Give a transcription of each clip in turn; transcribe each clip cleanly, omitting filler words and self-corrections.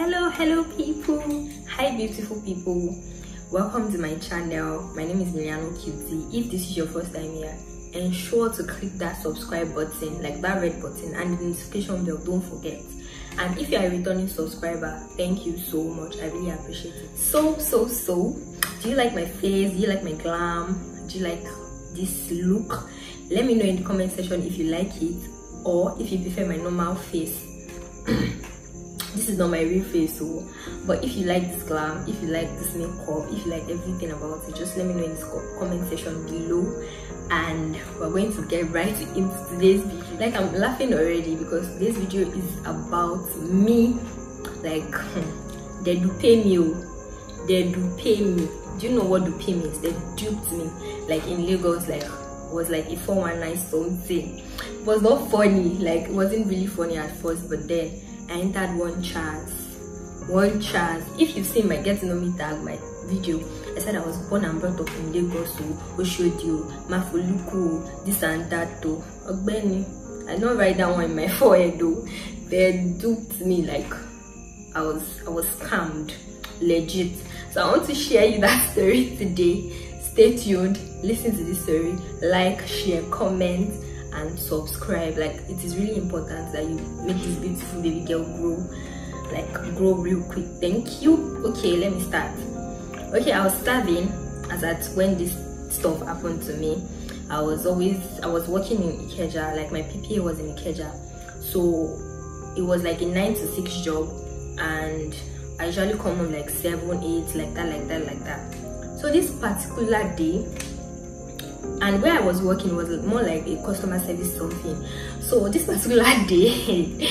Hello people. Hi beautiful people, welcome to my channel. My name is Miliano Cutie. If this is your first time here, ensure to click that subscribe button, like that red button, and the notification bell, don't forget. And if you are a returning subscriber, thank you so much, I really appreciate it. So do you like my face? Do you like my glam? Do you like this look? Let me know in the comment section if you like it, or if you prefer my normal face. This is not my real face, so but if you like this glam, if you like this makeup, if you like everything about it, just let me know in the comment section below. And we're going to get right into today's video. Like, I'm laughing already because this video is about me. Like, they do pay me. They do pay me. Do you know what do pay means? They duped me. Like in Lagos, like was like a 419 something. It was not funny. Like, it wasn't really funny at first, but then I entered one chance. If you've seen my get to know me tag, my video, I said I was born and brought up in Lagos, so Oshodio, Mafoluku, this and that though. Ogbeni, I don't write that one in my forehead though. They duped me. Like, I was scammed, legit. So I want to share you that story today. Stay tuned, listen to this story, like, share, comment, and subscribe. Like, it is really important that you make this beautiful baby girl grow real quick. Thank you. Okay, let me start. Okay, I was starving as at when this stuff happened to me. I was working in Ikeja. Like, my PPA was in Ikeja, so it was like a 9 to 6 job, and I usually come home like 7, 8, like that. So this particular day, and where I was working was more like a customer service something. So this particular day,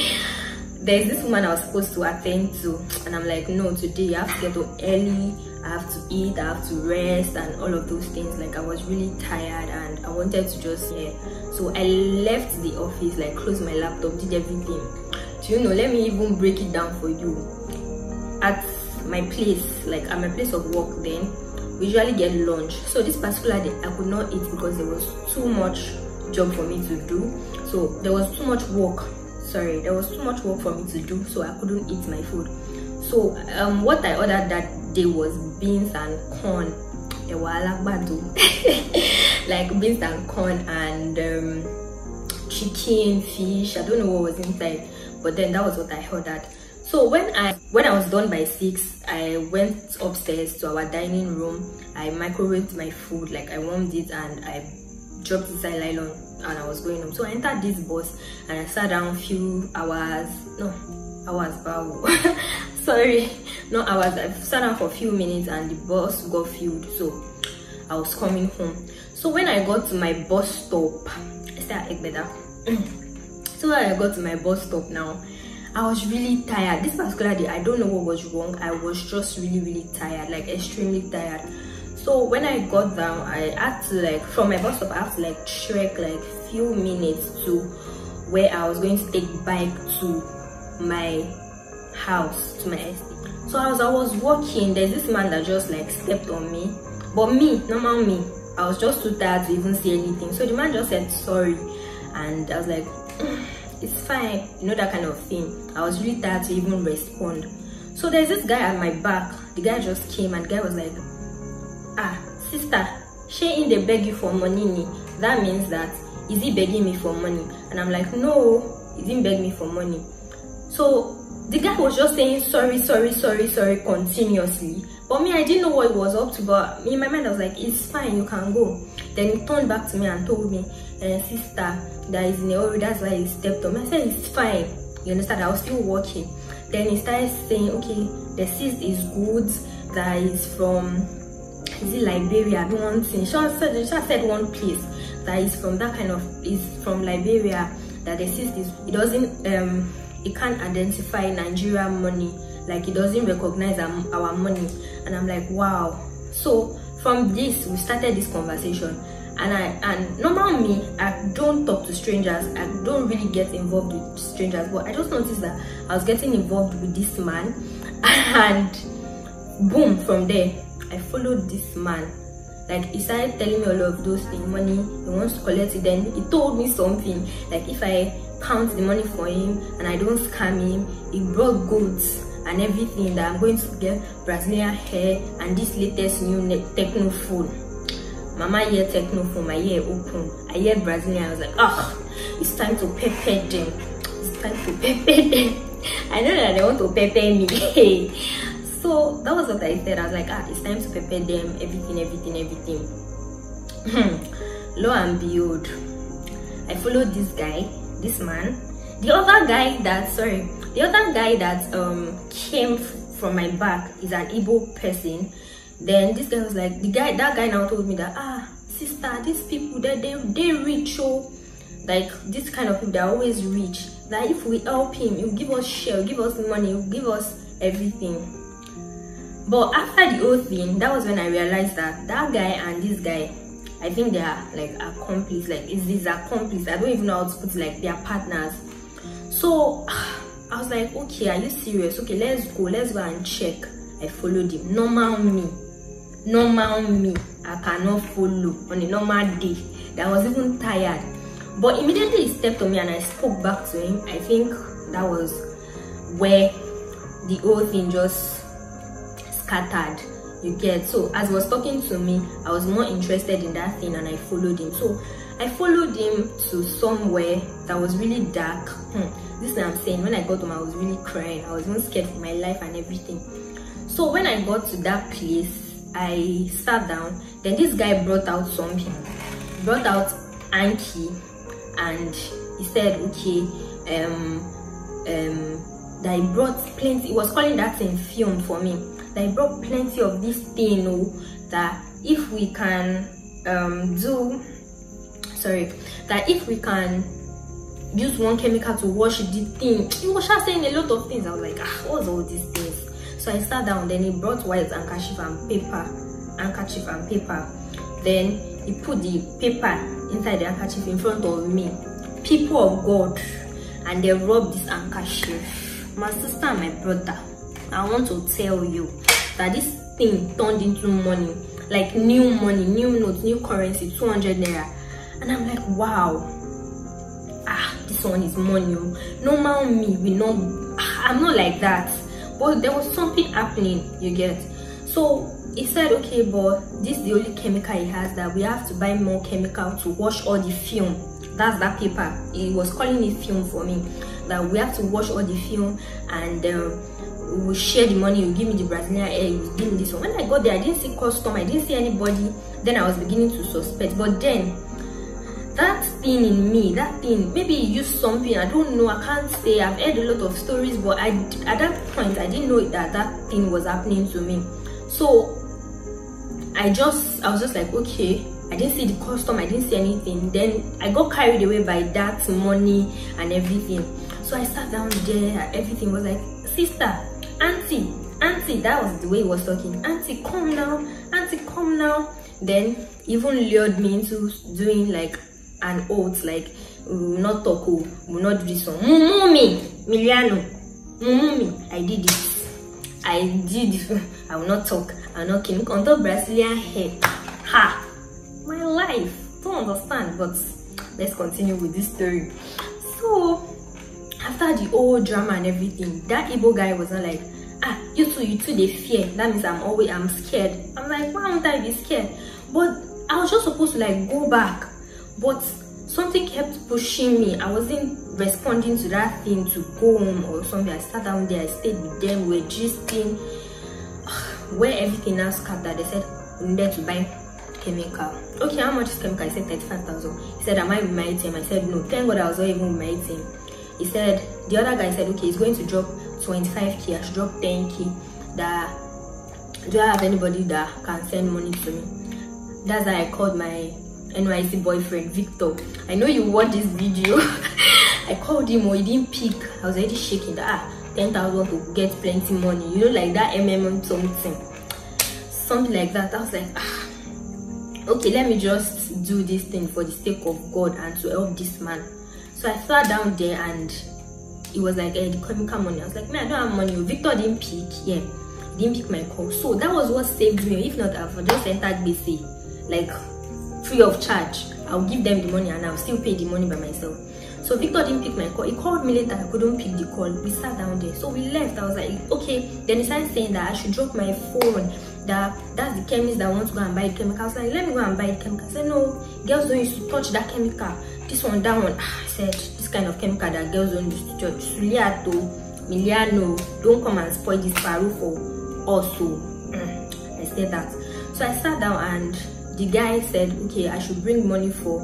there's this woman I was supposed to attend to, and I'm like, no, today I have to get up early, I have to eat, I have to rest, and all of those things. Like, I was really tired and I wanted to just so I left the office, like closed my laptop, did everything. Do you know, let me even break it down for you. At my place, like at my place of work, then we usually get lunch. So this particular day I could not eat because there was too much job for me to do. So there was too much work for me to do, so I couldn't eat my food. So what I ordered that day was beans and corn. Like beans and corn and chicken, fish. I don't know what was inside, but then that was what I ordered. So when I was done by 6, I went upstairs to our dining room. I microwaved my food, like I warmed it and I dropped inside nylon, and I was going home. So I entered this bus and I sat down I sat down for a few minutes and the bus got filled, so I was coming home. So when I got to my bus stop, so when I got to my bus stop now, I was really tired. This particular day, I don't know what was wrong. I was just really tired, like extremely tired. So when I got down, I had to, like, from my bus stop, I have to like trek like few minutes to where I was going to take bike to my house, to my estate. So as I was walking, there's this man that just like stepped on me. But normal me, I was just too tired to even say anything. So the man just said sorry, and I was like, it's fine, you know, that kind of thing. I was really tired to even respond. So there's this guy at my back. The guy just came, and the guy was like, sister, she in they beg you for money. That means that, is he begging me for money? And I'm like, no, he didn't beg me for money. So the guy was just saying sorry continuously. But me, I didn't know what he was up to, but in my mind I was like, it's fine, you can go. Then he turned back to me and told me, sister, that is in a hurry, that's why he stepped on me. I said, it's fine, you understand? I was still walking. Then he started saying, okay, the cyst is good, that is from, is it Liberia? I don't want to. She said one place that is from that kind of, is from Liberia, that the cyst is, it doesn't, it can't identify Nigerian money, like it doesn't recognize our money. And I'm like, wow. So from this, we started this conversation. And normal me, I don't talk to strangers, I don't really get involved with strangers, but I just noticed that I was getting involved with this man, and boom, from there I followed this man. Like, he started telling me all of those things, money, he wants to collect it. Then he told me something, like if I count the money for him and I don't scam him, he brought goods and everything, that I'm going to get Brazilian hair and this latest new techno phone. Mama hear techno phone, my ear open. I hear Brazilian. I was like, it's time to pepper them. It's time to pepper them. I know that they want to pepper me. So that was what I said. I was like, it's time to pepper them. Everything. Lo and behold, I followed this guy, this man. The other guy that came from my back is an Igbo person. Then this guy was like, that guy now told me that, sister, these people, they rich, oh. Like, this kind of people, they're always rich. That if we help him, he'll give us share, he'll give us money, he'll give us everything. But after the whole thing, that was when I realized that that guy and this guy, I think they are like accomplices. Like, is this accomplice? I don't even know how to put it, like, they are partners. So I was like, okay, are you serious? Okay, let's go and check. I followed him. Normal me, I cannot follow on a normal day. That I was even tired. But immediately he stepped on me and I spoke back to him. I think that was where the whole thing just scattered. You get? So as he was talking to me, I was more interested in that thing and I followed him. So I followed him to somewhere that was really dark. This is what I'm saying. When I got home, I was really crying. I was even scared for my life and everything. So when I got to that place, I sat down. Then this guy brought out something. He brought out Anki, and he said, okay, that he brought plenty. He was calling that thing film for me. That he brought plenty of this thing, that if we can that if we can use one chemical to wash the thing. He was just saying a lot of things. I was like, what's all these things? So I sat down. Then he brought white handkerchief and paper. Then he put the paper inside the handkerchief in front of me. People of God, and they rubbed this handkerchief. My sister and my brother, I want to tell you that this thing turned into money, like new money, new notes, new currency, 200 naira. And I'm like, wow, this one is money. Normal me, I'm not like that. But there was something happening, you get? So he said, okay, but this is the only chemical he has, that we have to buy more chemical to wash all the film. That's that paper. He was calling it film for me. That we have to wash all the film, and we will share the money. You give me the Brazilian hair, you give me this one. When I got there, I didn't see custom, I didn't see anybody. Then I was beginning to suspect. But then that thing in me, that thing, maybe he used something, I don't know, I can't say. I've heard a lot of stories, but at that point I didn't know that thing was happening to me. So I was just like, okay, I didn't see the custom, I didn't see anything. Then I got carried away by that money and everything. So I sat down there, everything was like, sister, auntie, that was the way he was talking. Auntie, come now. Then even lured me into doing like an oath, like, we will not talk, we will not do this one. Miliano, I did it. I will not talk, I will not kill. On top Brazilian hair. My life. Don't understand, but let's continue with this story. So after the whole drama and everything, that Igbo guy was not like, you two they fear. That means I'm scared. I'm like, why won't I be scared? But I was just supposed to like go back, but something kept pushing me. I wasn't responding to that thing to go home or something. I sat down there, I stayed with them, we're gisting. Where everything else scattered, they said we needed to buy chemical. Okay, how much is chemical? I said 35,000. He said, am I with my team? I said no. Thank God I was not even with my team. He said, the other guy said, okay, he's going to drop 25k. I should drop 10k. That, do I have anybody that can send money to me? That's how I called my NYC boyfriend, Victor. I know you watched this video. I called him, he didn't pick. I was already shaking that 10,000 to get plenty money. You know, like that something like that. I was like, okay, let me just do this thing for the sake of God and to help this man. So I sat down there and it was like, the chemical money. I was like, man, I don't have money. Victor didn't pick. Yeah, he didn't pick my call. So that was what saved me. If not, I've just entered BC, like free of charge. I'll give them the money and I'll still pay the money by myself. So So Victor didn't pick my call. He called me later. I couldn't pick the call. We sat down there. So we left. I was like, okay. Then he started saying that I should drop my phone. That's the chemist that wants to go and buy the chemical. I was like, let me go and buy the chemical. I said, no, girls don't used to touch that chemical. This one, that one. I said, this kind of chemical that girls don't used to touch. Suliato, Miliano, don't come and spoil this paru for also. I said that. So I sat down and the guy said, okay, I should bring money for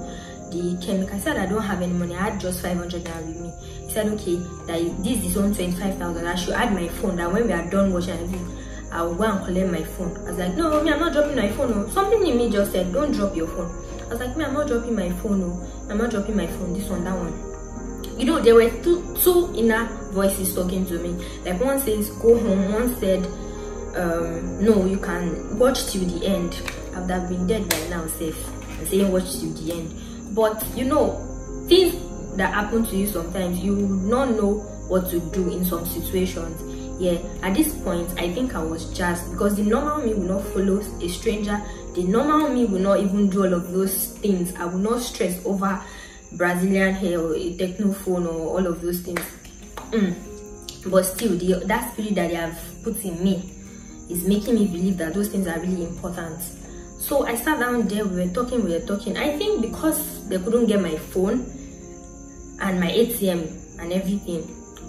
the chemical. I said, I don't have any money. I had just 500 naira with me. He said, okay, that this is on 25,000. I should add my phone, that when we are done watching everything, I will go and collect my phone. I was like, no, me, I'm not dropping my phone. No. Something in me just said, don't drop your phone. I was like, me, I'm not dropping my phone. No. I'm not dropping my phone. This one, that one. You know, there were two inner voices talking to me. Like one says, go home. One said, no, you can watch till the end. I would have been dead by now, safe. And saying watch till the end. But you know, things that happen to you sometimes, you will not know what to do in some situations. Yeah, at this point I think I was jazzed, because the normal me will not follow a stranger. The normal me will not even do all of those things. I will not stress over Brazilian hair or a techno phone or all of those things. But still, that spirit that they have put in me is making me believe that those things are really important. So I sat down there, we were talking. I think because they couldn't get my phone and my ATM and everything,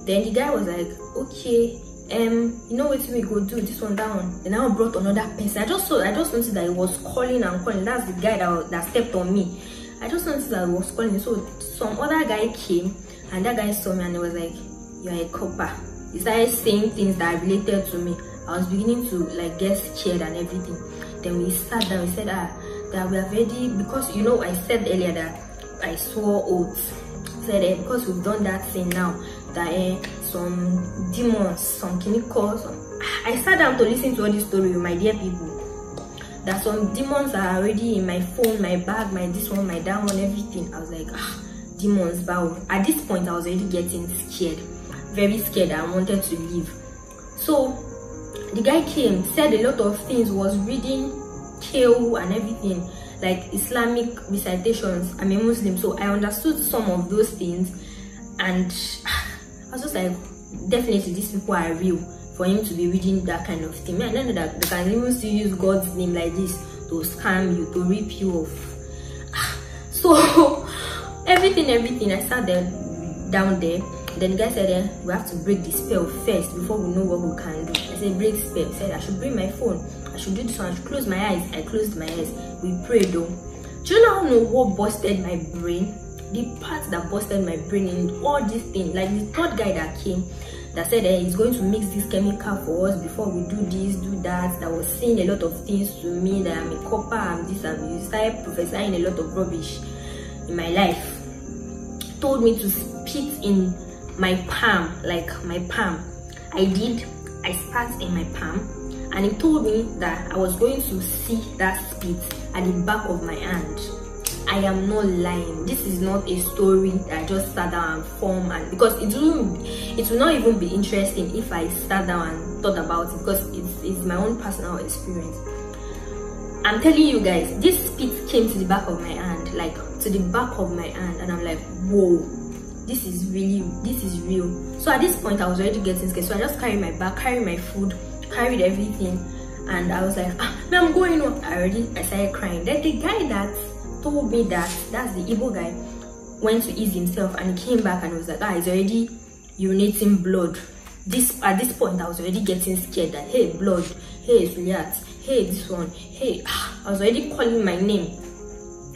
then the guy was like, okay, you know what we go do, this one, that one. Then I brought another person. I just noticed that he was calling and calling. That's the guy that stepped on me. I just noticed that he was calling. So some other guy came, and that guy saw me and he was like, you're a copper. He started saying things that related to me. I was beginning to like get scared and everything. Then we sat down. We said that we are ready, because you know I said earlier that I swore oaths. Said because we've done that thing now, that some demons, some chemicals. I sat down to listen to all this story, my dear people. That some demons are already in my phone, my bag, my this one, my that one, everything. I was like, demons, bow. At this point, I was already getting scared, very scared. I wanted to leave. So the guy came, said a lot of things, was reading Kale and everything, like Islamic recitations. I'm a Muslim, so I understood some of those things, and I was just like, definitely these people are real for him to be reading that kind of thing. I don't know that they can even still use God's name like this to scam you, to rip you off. So everything, I sat there down there. Then the guy said, we have to break the spell first before we know what we can do. I said, break spell. He said, I should bring my phone. I should do this one. I should close my eyes. I closed my eyes. We prayed though. Do you know what busted my brain? The part that busted my brain in all these things, like the third guy that came, that said he's going to mix this chemical for us before we do this, do that, that was saying a lot of things to me, that I'm a copper, I'm this, you started prophesying a lot of rubbish in my life. Told me to spit in my palm, like my palm. I did. I spat in my palm, and he told me that I was going to see that spit at the back of my hand. I am not lying. This is not a story that I just sat down and formed, and because it will not even be interesting if I sat down and thought about it, because it's my own personal experience. I'm telling you guys, this spit came to the back of my hand, like to the back of my hand, and I'm like, whoa, this is real. So at this point I was already getting scared, so I just carried my bag, carried my food, carried everything, and I was like, I'm going on. I started crying. Then the guy that told me that's the Igbo guy, went to ease himself, and he came back and was like, he's already urinating blood. At this point I was already getting scared that, hey, blood, hey, Suliat, hey, this one, hey, I was already calling my name,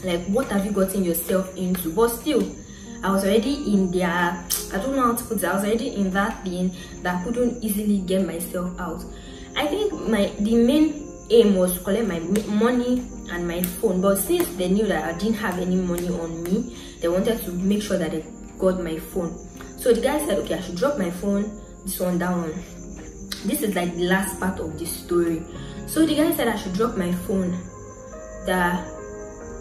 like, what have you gotten yourself into? But still, I was already in there. I don't know how to put it. I was already in that thing that I couldn't easily get myself out. I think the main aim was to collect my money and my phone, but since they knew that I didn't have any money on me, they wanted to make sure that they got my phone. So the guy said, okay, I should drop my phone, this one, that one. This is like the last part of the story. So the guy said I should drop my phone, that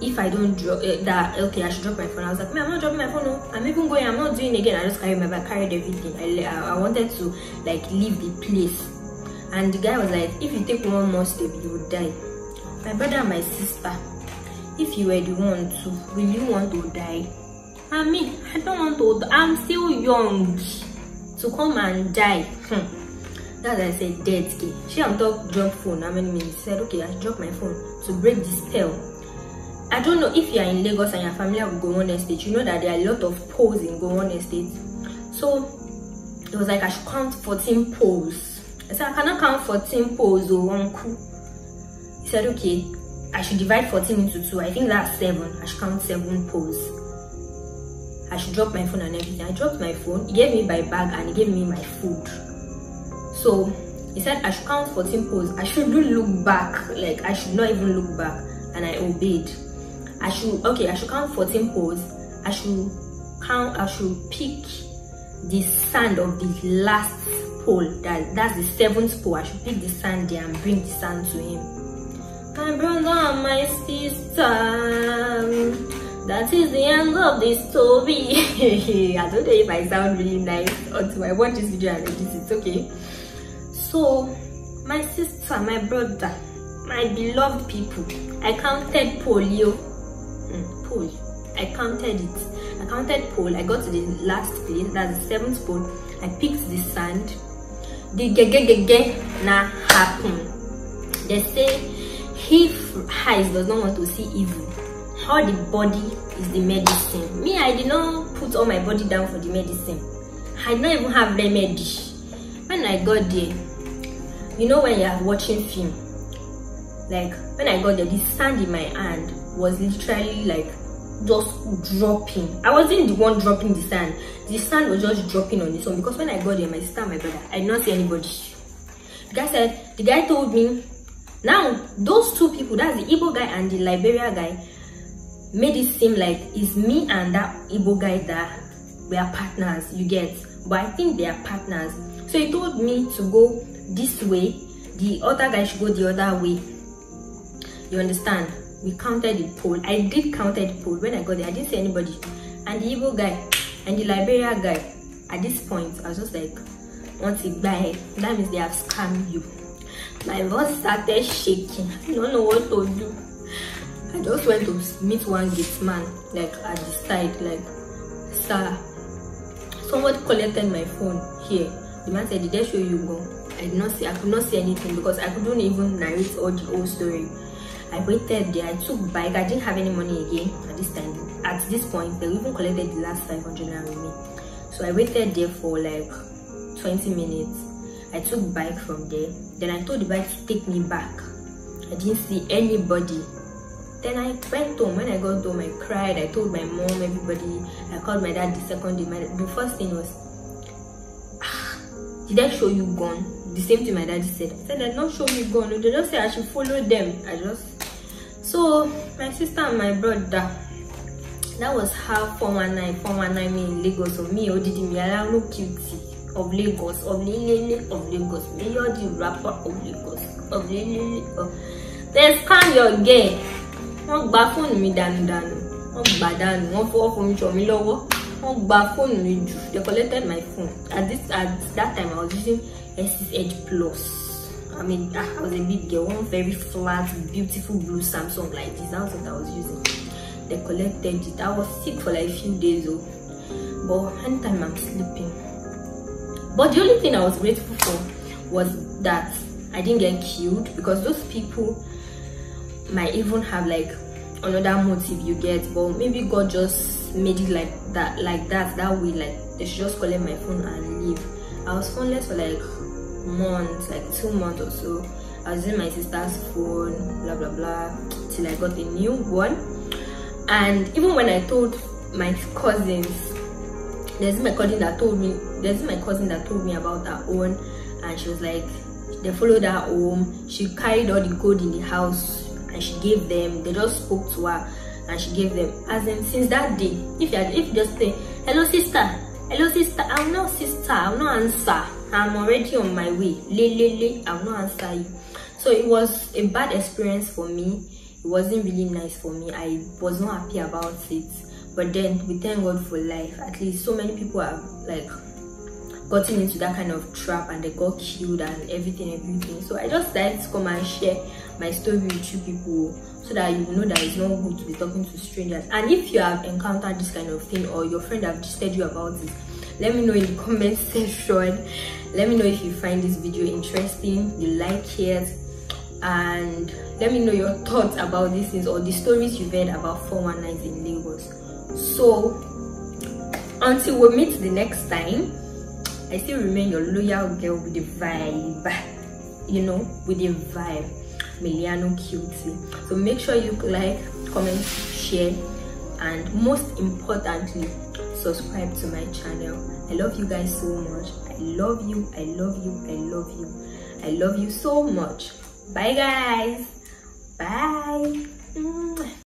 if I don't drop okay, I should drop my phone. I was like, man, I'm not dropping my phone. No, I'm even going. I'm not doing it again. I just carried my bag, carried everything. I wanted to like leave the place, and the guy was like, if you take one more step, you will die. My brother and my sister, if you were the one to, will you want to die? I mean, I don't want to, I'm still young to come and die. That's why I said dead key. She on top drop phone. How many minutes? Said okay, I dropped my phone to break the spell. I don't know if you are in Lagos and your family with Gowon Estate. You know that there are a lot of poles in Gowon Estate. So it was like I should count 14 poles. I said I cannot count 14 poles. Oh, uncle. He said okay, I should divide 14 into 2. I think that's 7. I should count 7 poles. I should drop my phone and everything. I dropped my phone. He gave me my bag and he gave me my food. So he said I should count 14 poles. I shouldn't look back. Like I should not even look back. And I obeyed. I should count 14 poles. I should pick the sand of the last pole. That's the 7th pole. I should pick the sand there and bring the sand to him. My brother and my sister. That is the end of the story. I don't know if I sound really nice until I watch this video and edit it. Okay. So my sister, my brother, my beloved people, I counted polio. Pole. I counted it. I counted pole. I got to the last place. That's the 7th pole. I picked the sand. The gege now happen. They say if eyes does not want to see evil, all the body is the medicine. Me, I did not put all my body down for the medicine. I don't even have remedy. When I got there, you know when you are watching film, like when I got there, the sand in my hand was literally like just dropping. I wasn't the one dropping the sand. The sand was just dropping on its own, because when I got there, my sister and my brother, I did not see anybody. The guy told me, now those 2 people, that's the Igbo guy and the Liberia guy, made it seem like it's me and that Igbo guy that we are partners, you get. But I think they are partners. So he told me to go this way, the other guy should go the other way. You understand? We counted the pole. I did count the pole. When I got there, I didn't see anybody. And the Igbo guy and the Liberia guy, at this point, I was just like, once he buy, that means they have scammed you. My voice started shaking. I don't know what to do. I just went to meet one gate man, like at the side, like, sir, someone collected my phone here. The man said, did they show you go? I could not see anything, because I couldn't even narrate all the whole story. I waited there. I took bike. I didn't have any money again at this time. At this point, they even collected the last 500 naira with me. So I waited there for like 20 minutes. I took bike from there. Then I told the bike to take me back. I didn't see anybody. Then I went home. When I got home, I cried. I told my mom, everybody. I called my dad the second day. The first thing was, did I show you gun? The same thing my dad said. I said, I don't show you gun. They just say I should follow them. So my sister and my brother, that was how 419 me in Lagos. Of me, Odidi Mialano Cutie of Lagos, of Lele of Lagos, me or the rapper of Lagos, of Lele. They scam your gay. One gba phone me danu. One gba danu. One for me show me lower. One gba phone me. They collected my phone. At that time I was using S6 Edge Plus. I mean, I was a big girl. One very flat, beautiful blue Samsung like this. That was what I was using. They collected it. I was sick for like a few days though. But anytime I'm sleeping. But the only thing I was grateful for was that I didn't get killed, because those people might even have like another motive, you get. But maybe God just made it like that way, like they should just collect my phone and leave. I was phoneless for like months, like 2 months or so. I was using my sister's phone, blah blah blah, till I got a new one. And even when I told my cousins, there's my cousin that told me about her own, and she was like, they followed her home. She carried all the gold in the house and she gave them. They just spoke to her and she gave them. As in, since that day, if you just say hello sister, I'm not sister, I will not answer. I'm already on my way. I will not answer you. So it was a bad experience for me. It wasn't really nice for me. I was not happy about it. But then we thank God for life. At least so many people have like gotten into that kind of trap and they got killed and everything. So I just decided to come and share my story with you people, so that you know that it's not good to be talking to strangers. And if you have encountered this kind of thing, or your friend have gisted you about it, let me know in the comment section. Let me know if you find this video interesting, you like it, and let me know your thoughts about these things or the stories you've heard about 419s in Lagos. So until we meet the next time, I still remain your loyal girl with the vibe, you know, with the vibe, Miliano Cutie. So make sure you like, comment, share, and most importantly, subscribe to my channel. I love you guys so much. I love you, I love you, I love you, I love you so much. Bye guys. Bye.